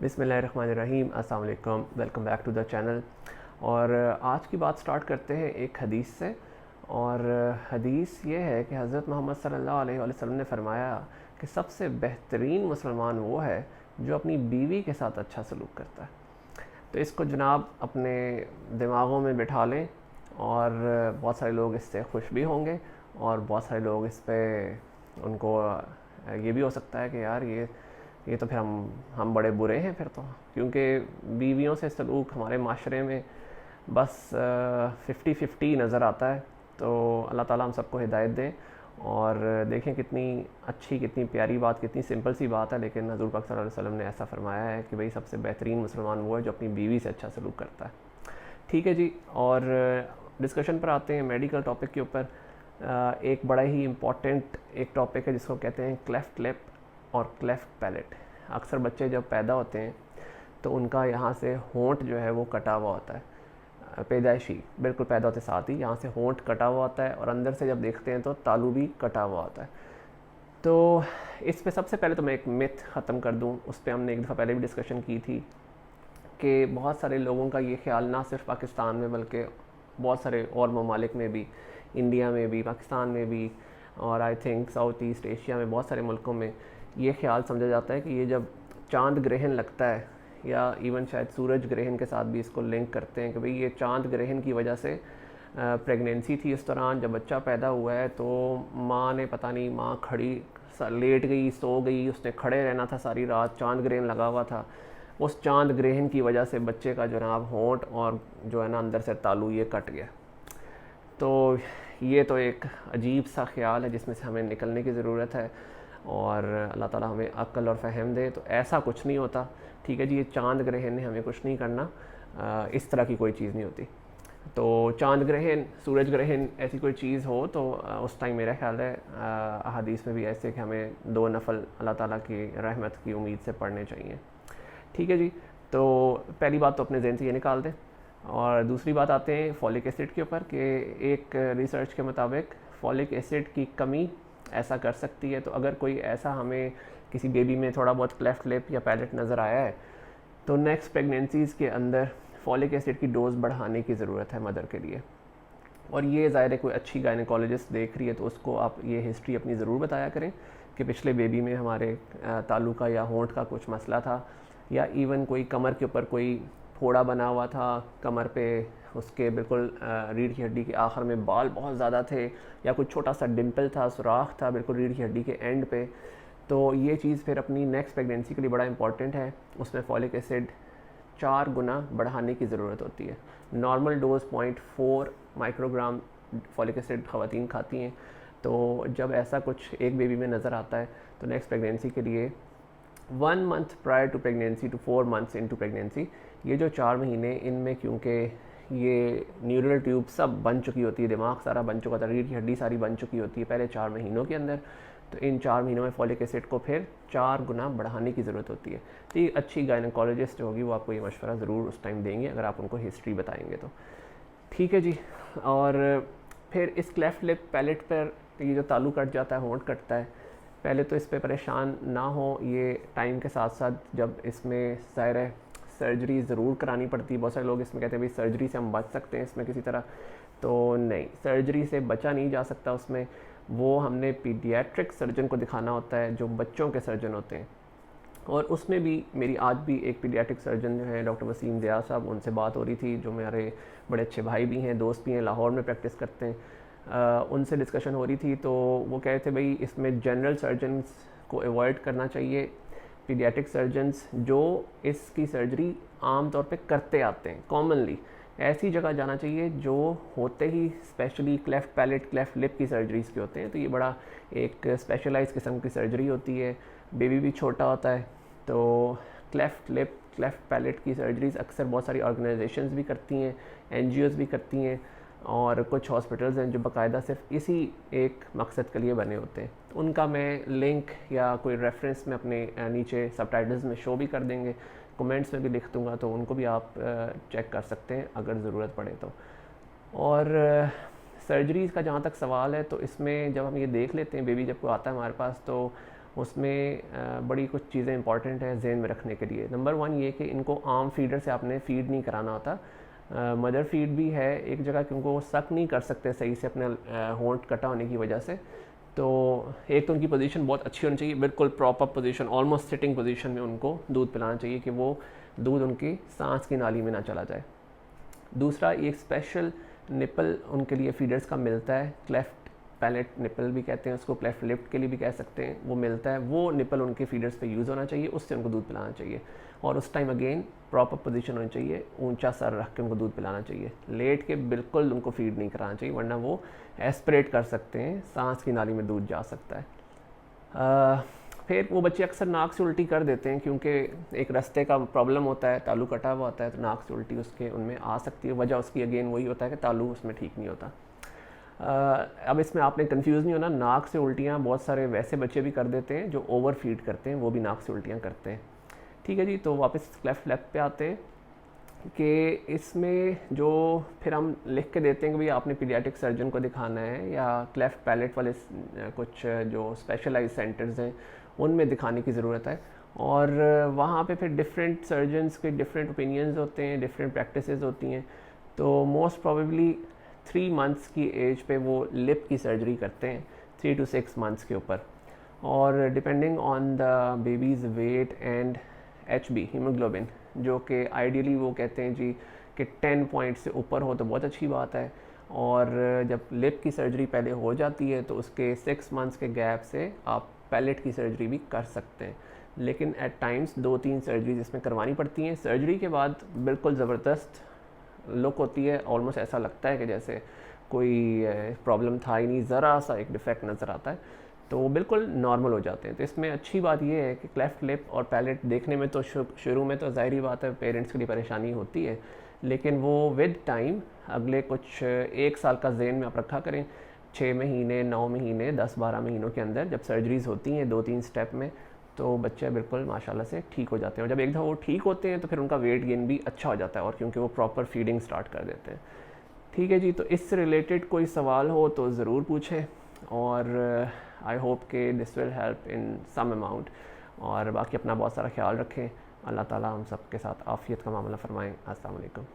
बिस्मिल्लाहिर्रहमानिर्रहीम, अस्सलाम वालेकुम, welcome back to the channel. और आज की बात स्टार्ट करते हैं एक हदीस से। और हदीस ये है कि हज़रत मोहम्मद सल्लल्लाहु अलैहि वसल्लम ने फरमाया कि सबसे बेहतरीन मुसलमान वो है जो अपनी बीवी के साथ अच्छा सलूक करता है। तो इसको जनाब अपने दिमागों में बिठा लें। और बहुत सारे लोग इससे खुश भी होंगे और बहुत सारे लोग इस पे उनको ये भी हो सकता है कि यार ये तो फिर हम बड़े बुरे हैं फिर तो, क्योंकि बीवियों से सलूक हमारे माशरे में बस 50-50 नज़र आता है। तो अल्लाह ताला हम सबको हिदायत दे। और देखें कितनी अच्छी, कितनी प्यारी बात, कितनी सिंपल सी बात है, लेकिन हज़ूर पाक सल्लल्लाहु अलैहि वसल्लम ने ऐसा फरमाया है कि भाई सबसे बेहतरीन मुसलमान वो है जो अपनी बीवी से अच्छा सलूक करता है। ठीक है जी। और डिस्कशन पर आते हैं मेडिकल टॉपिक के ऊपर। एक बड़ा ही इम्पॉर्टेंट एक टॉपिक है जिसको कहते हैं क्लेफ्ट लिप और क्लेफ्ट पैलेट। अक्सर बच्चे जब पैदा होते हैं तो उनका यहाँ से होंठ जो है वो कटा हुआ होता है, पैदाइशी बिल्कुल पैदा होते साथ ही यहाँ से होंठ कटा हुआ होता है, और अंदर से जब देखते हैं तो तालू भी कटा हुआ होता है। तो इस पे सबसे पहले तो मैं एक मिथ ख़त्म कर दूँ, उस पर हमने एक दफ़ा पहले भी डिस्कशन की थी कि बहुत सारे लोगों का ये ख्याल ना सिर्फ पाकिस्तान में बल्कि बहुत सारे और ममालिक में भी, इंडिया में भी, पाकिस्तान में भी, और I think south east Asia में बहुत सारे मुल्कों में ये ख्याल समझा जाता है कि ये जब चांद ग्रहण लगता है, या इवन शायद सूरज ग्रहण के साथ भी इसको लिंक करते हैं कि भाई ये चांद ग्रहण की वजह से प्रेगनेंसी थी इस दौरान जब बच्चा पैदा हुआ है, तो माँ ने पता नहीं, माँ खड़ी लेट गई, सो गई, उसने खड़े रहना था सारी रात, चांद ग्रहण लगा हुआ था, उस चांद ग्रहण की वजह से बच्चे का जनाब होंठ और जो है ना अंदर से तालू ये कट गया। तो ये तो एक अजीब सा ख्याल है जिसमें से हमें निकलने की ज़रूरत है, और अल्लाह ताला हमें अक्ल और फ़हम दे। तो ऐसा कुछ नहीं होता, ठीक है जी, ये चांद ग्रहण ने हमें कुछ नहीं करना, इस तरह की कोई चीज़ नहीं होती। तो चांद ग्रहण, सूरज ग्रहण ऐसी कोई चीज़ हो तो उस टाइम मेरा ख्याल है अहादीस में भी ऐसे कि हमें 2 नफल अल्लाह ताला की रहमत की उम्मीद से पढ़ने चाहिए। ठीक है जी। तो पहली बात तो अपने जहन से ये निकाल दें। और दूसरी बात आते हैं फॉलिक एसिड के ऊपर, कि एक रिसर्च के मुताबिक फॉलिक एसिड की कमी ऐसा कर सकती है। तो अगर कोई ऐसा हमें किसी बेबी में थोड़ा बहुत क्लेफ्ट लिप या पैलेट नज़र आया है, तो नेक्स्ट प्रेगनेंसीज़ के अंदर फॉलिक एसिड की डोज़ बढ़ाने की ज़रूरत है मदर के लिए। और ये ज़ाहिर है कोई अच्छी गायनेकोलॉजिस्ट देख रही है तो उसको आप ये हिस्ट्री अपनी ज़रूर बताया करें कि पिछले बेबी में हमारे तालू का या होंठ का कुछ मसला था, या इवन कोई कमर के ऊपर कोई फोड़ा बना हुआ था कमर पे, उसके बिल्कुल रीढ़ की हड्डी के आखिर में बाल बहुत ज़्यादा थे, या कोई छोटा सा डिम्पल था, सुराख था बिल्कुल रीढ़ की हड्डी के एंड पे। तो ये चीज़ फिर अपनी नेक्स्ट प्रेगनेंसी के लिए बड़ा इंपॉर्टेंट है। उसमें फॉलिक एसिड 4 गुना बढ़ाने की ज़रूरत होती है। Normal dose 0.4 microgram folic acid ख़वातीन खाती हैं। तो जब ऐसा कुछ एक बेबी में नज़र आता है तो नेक्स्ट प्रेगनेंसी के लिए 1 month prior to pregnancy to 4 months into pregnancy, ये जो 4 महीने, इनमें क्योंकि ये न्यूरल ट्यूब सब बन चुकी होती है, दिमाग सारा बन चुका था, रीढ़ की हड्डी सारी बन चुकी होती है पहले 4 महीनों के अंदर। तो इन 4 महीनों में फॉलिक एसिड को फिर 4 गुना बढ़ाने की ज़रूरत होती है। तो ये अच्छी गायनेकोलॉजिस्ट जो होगी वो आपको ये मशवरा ज़रूर उस टाइम देंगे अगर आप उनको हिस्ट्री बताएंगे तो। ठीक है जी। और फिर इस क्लेफ्ट लिप पैलेट पर ये जो तालू कट जाता है, होंठ कटता है, पहले तो इस पे परेशान ना हो। ये टाइम के साथ साथ जब इसमें ज़ाहिर है सर्जरी ज़रूर करानी पड़ती है। बहुत सारे लोग इसमें कहते हैं भाई सर्जरी से हम बच सकते हैं इसमें किसी तरह, तो नहीं, सर्जरी से बचा नहीं जा सकता। उसमें वो हमने पीडियाट्रिक सर्जन को दिखाना होता है जो बच्चों के सर्जन होते हैं। और उसमें भी मेरी आज भी एक पीडियाट्रिक सर्जन जो है डॉक्टर वसीम ज़िया साहब, उनसे बात हो रही थी, जो मेरे बड़े अच्छे भाई भी हैं, दोस्त भी हैं, लाहौर में प्रैक्टिस करते हैं। उनसे डिस्कशन हो रही थी तो वो कह रहे थे भाई इसमें जनरल सर्जन्स को अवॉइड करना चाहिए। पीडियाट्रिक सर्जन्स जो इसकी सर्जरी आम तौर पे करते आते हैं कॉमनली, ऐसी जगह जाना चाहिए जो होते ही specially cleft palate, cleft lip की सर्जरीज के होते हैं। तो ये बड़ा एक स्पेशलाइज किस्म की सर्जरी होती है, बेबी भी छोटा होता है। तो क्लेफ्ट लिप, क्लेफ्ट पैलेट की सर्जरीज अक्सर बहुत सारी ऑर्गेनाइजेशंस भी करती हैं, एनजीओज़ भी करती हैं, और कुछ हॉस्पिटल्स हैं जो बाकायदा सिर्फ इसी एक मकसद के लिए बने होते हैं। उनका मैं लिंक या कोई रेफरेंस में अपने नीचे सबटाइटल्स में शो भी कर देंगे, कमेंट्स में भी लिख दूंगा, तो उनको भी आप चेक कर सकते हैं अगर ज़रूरत पड़े तो। और सर्जरीज़ का जहाँ तक सवाल है, तो इसमें जब हम ये देख लेते हैं बेबी जब कोई आता है हमारे पास, तो उसमें बड़ी कुछ चीज़ें इंपॉर्टेंट हैं जहन में रखने के लिए। नंबर 1 ये कि इनको आम फीडर से आपने फ़ीड नहीं कराना होता। मदर फीड भी है एक जगह कि उनको सक नहीं कर सकते सही से अपने होंठ कटा होने की वजह से। तो एक तो उनकी पोजीशन बहुत अच्छी होनी चाहिए, बिल्कुल proper position, almost sitting position में उनको दूध पिलाना चाहिए कि वो दूध उनकी सांस की नाली में ना चला जाए। दूसरा, एक स्पेशल निपल उनके लिए फीडर्स का मिलता है, क्लेफ्ट पैलेट निपल भी कहते हैं उसको, क्लेफ्ट लिफ्ट के लिए भी कह सकते हैं, वो मिलता है। वो निपल उनके फीडर्स पे यूज़ होना चाहिए, उससे उनको दूध पिलाना चाहिए। और उस टाइम अगेन प्रॉपर पोजीशन होनी चाहिए, ऊंचा सर रख के उनको दूध पिलाना चाहिए। लेट के बिल्कुल उनको फीड नहीं कराना चाहिए, वरना वो एस्पिरेट कर सकते हैं, सांस की नाली में दूध जा सकता है। फिर वो बच्चे अक्सर नाक से उल्टी कर देते हैं, क्योंकि एक रास्ते का प्रॉब्लम होता है, तालू कटा हुआ होता है, तो नाक से उल्टी उसके उनमें आ सकती है। वजह उसकी अगेन वही होता है कि तालू उसमें ठीक नहीं होता। अब इसमें आपने कंफ्यूज नहीं होना, नाक से उल्टियाँ बहुत सारे वैसे बच्चे भी कर देते हैं जो ओवर फीड करते हैं, वो भी नाक से उल्टियाँ करते हैं। ठीक है जी, तो वापस क्लेफ्ट लेफ्ट पे आते हैं कि इसमें जो फिर हम लिख के देते हैं कि भाई आपने पीडियाट्रिक सर्जन को दिखाना है या क्लेफ्ट पैलेट वाले कुछ जो स्पेशलाइज सेंटर्स हैं उनमें दिखाने की ज़रूरत है। और वहाँ पे फिर डिफरेंट सर्जन्स के डिफरेंट ओपिनियंस होते हैं, डिफरेंट प्रैक्टिसेस होती हैं। तो मोस्ट प्रोबेबली 3 मंथ्स की एज पे वो लिप की सर्जरी करते हैं, 3 to 6 मंथ्स के ऊपर। और depending on the baby's weight and HB haemoglobin, जो कि आइडियली वो कहते हैं जी कि 10 पॉइंट से ऊपर हो तो बहुत अच्छी बात है। और जब लिप की सर्जरी पहले हो जाती है तो उसके 6 मंथ्स के गैप से आप पैलेट की सर्जरी भी कर सकते हैं। लेकिन एट टाइम्स 2-3 सर्जरीज इसमें करवानी पड़ती हैं। सर्जरी के बाद बिल्कुल ज़बरदस्त लुक होती है, ऑलमोस्ट ऐसा लगता है कि जैसे कोई प्रॉब्लम था ही नहीं, ज़रा सा एक डिफेक्ट नज़र आता है, तो वो बिल्कुल नॉर्मल हो जाते हैं। तो इसमें अच्छी बात ये है कि क्लेफ्ट लिप और पैलेट देखने में तो शुरू में तो ज़ाहिर बात है पेरेंट्स के लिए परेशानी होती है, लेकिन वो विद टाइम अगले कुछ 1 साल का ज़हन में आप रखा करें, 6 महीने 9 महीने 10-12 महीनों के अंदर जब सर्जरीज़ होती हैं 2-3 स्टेप में, तो बच्चे बिल्कुल माशाल्लाह से ठीक हो जाते हैं। और जब एक दफ़ा वो ठीक होते हैं तो फिर उनका वेट गेन भी अच्छा हो जाता है, और क्योंकि वो प्रॉपर फीडिंग स्टार्ट कर देते हैं। ठीक है जी, तो इससे रिलेटेड कोई सवाल हो तो ज़रूर पूछें, और आई होप कि this will help in some amount. और बाकी अपना बहुत सारा ख्याल रखें। अल्लाह ताला हम सब के साथ आफ़ियत का मामला फ़रमाएँ। अस्सलाम वालेकुम।